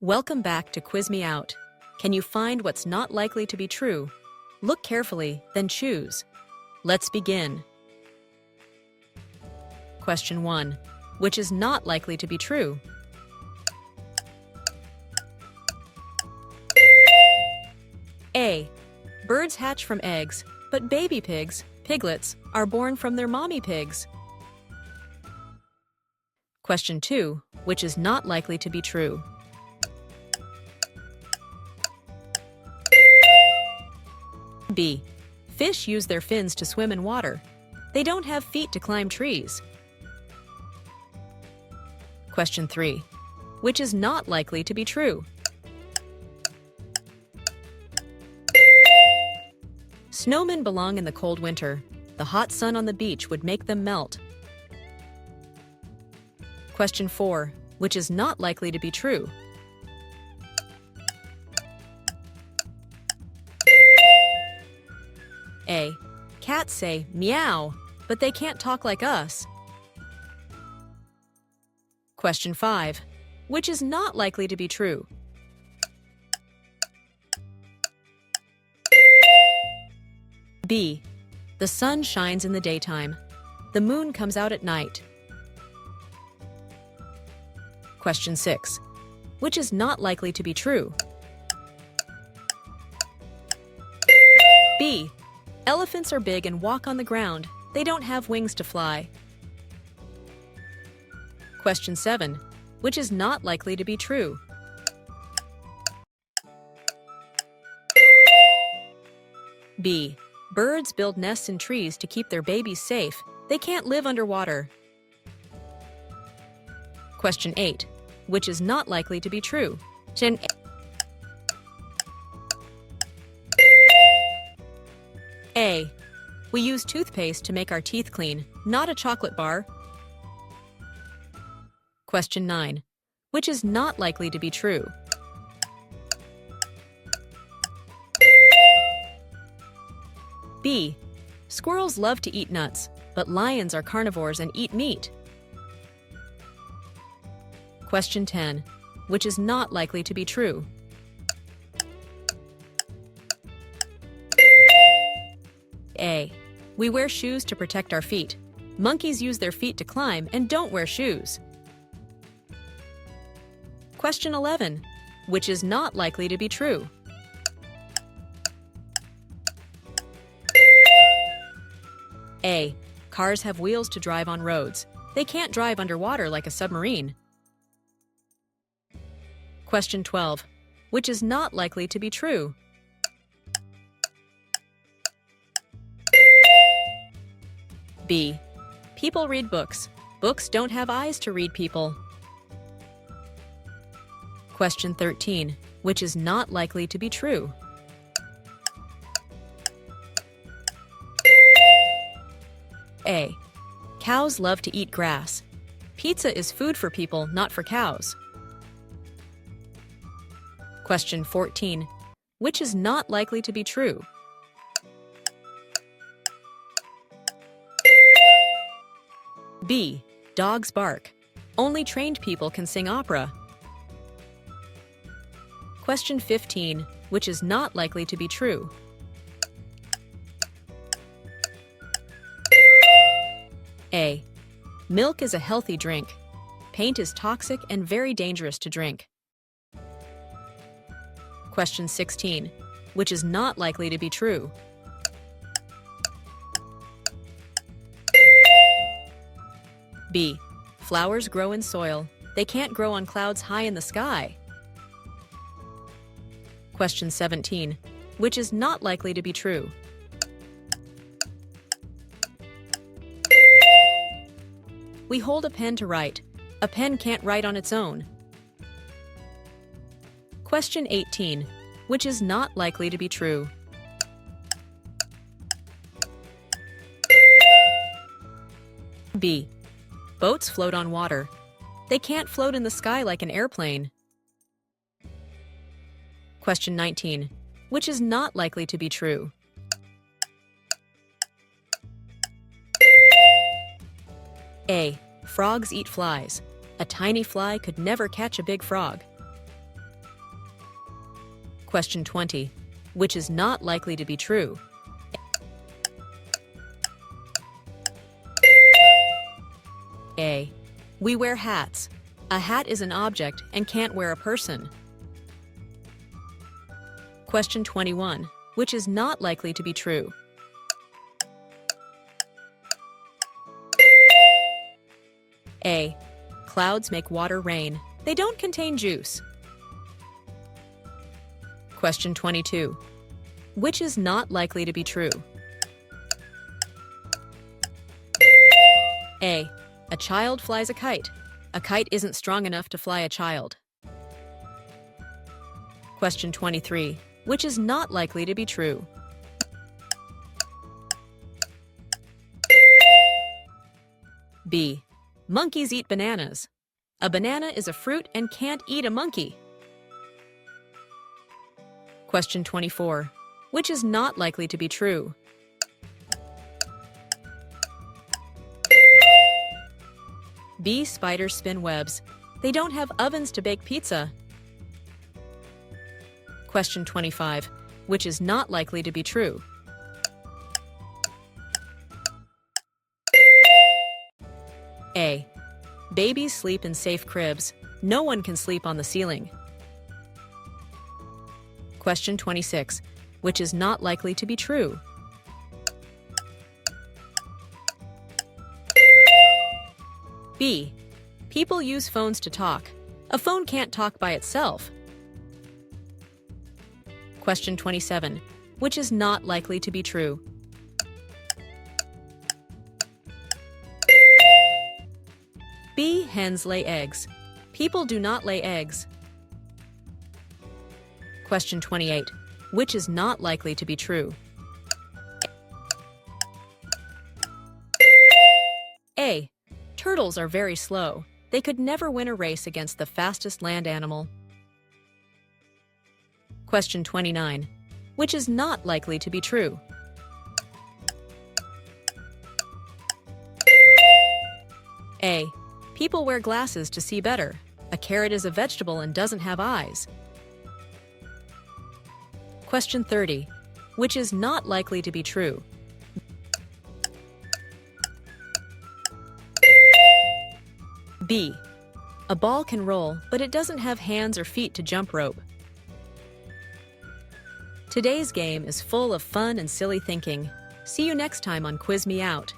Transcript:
Welcome back to Quiz Me Out. Can you find what's not likely to be true? Look carefully, then choose. Let's begin. Question 1. Which is not likely to be true? A. Birds hatch from eggs, but baby pigs, piglets, are born from their mommy pigs. Question 2. Which is not likely to be true? B. Fish use their fins to swim in water. They don't have feet to climb trees. Question 3. Which is not likely to be true? Snowmen belong in the cold winter. The hot sun on the beach would make them melt. Question 4. Which is not likely to be true? A. Cats say meow, but they can't talk like us. Question 5. Which is not likely to be true? B. The sun shines in the daytime. The moon comes out at night. Question 6. Which is not likely to be true? B. Elephants are big and walk on the ground. They don't have wings to fly. Question 7. Which is not likely to be true? B. Birds build nests in trees to keep their babies safe. They can't live underwater. Question 8. Which is not likely to be true? A. We use toothpaste to make our teeth clean, not a chocolate bar. Question 9. Which is not likely to be true? B. Squirrels love to eat nuts, but lions are carnivores and eat meat. Question 10. Which is not likely to be true? A. We wear shoes to protect our feet. Monkeys use their feet to climb and don't wear shoes. Question 11. Which is not likely to be true? A. Cars have wheels to drive on roads. They can't drive underwater like a submarine. Question 12. Which is not likely to be true? B. People read books. Books don't have eyes to read people. Question 13. Which is not likely to be true? A. Cows love to eat grass. Pizza is food for people, not for cows. Question 14. Which is not likely to be true? B. Dogs bark. Only trained people can sing opera. Question 15. Which is not likely to be true? A. Milk is a healthy drink. Paint is toxic and very dangerous to drink. Question 16. Which is not likely to be true? B. Flowers grow in soil. They can't grow on clouds high in the sky. Question 17. Which is not likely to be true? We hold a pen to write. A pen can't write on its own. Question 18. Which is not likely to be true? B. Boats float on water. They can't float in the sky like an airplane. Question 19. Which is not likely to be true? A. Frogs eat flies. A tiny fly could never catch a big frog. Question 20. Which is not likely to be true? A. We wear hats. A hat is an object and can't wear a person. Question 21. Which is not likely to be true? A. Clouds make water rain. They don't contain juice. Question 22. Which is not likely to be true? A. A child flies a kite. A kite isn't strong enough to fly a child. Question 23. Which is not likely to be true? B. Monkeys eat bananas. A banana is a fruit and can't eat a monkey. Question 24. Which is not likely to be true? B. Spiders spin webs. They don't have ovens to bake pizza. Question 25. Which is not likely to be true? A. Babies sleep in safe cribs. No one can sleep on the ceiling. Question 26. Which is not likely to be true? B. People use phones to talk. A phone can't talk by itself. Question 27. Which is not likely to be true? B. Hens lay eggs. People do not lay eggs. Question 28. Which is not likely to be true? A. Turtles are very slow. They could never win a race against the fastest land animal. Question 29. Which is not likely to be true? A. People wear glasses to see better. A carrot is a vegetable and doesn't have eyes. Question 30. Which is not likely to be true? B. A ball can roll, but it doesn't have hands or feet to jump rope. Today's game is full of fun and silly thinking. See you next time on Quiz Me Out.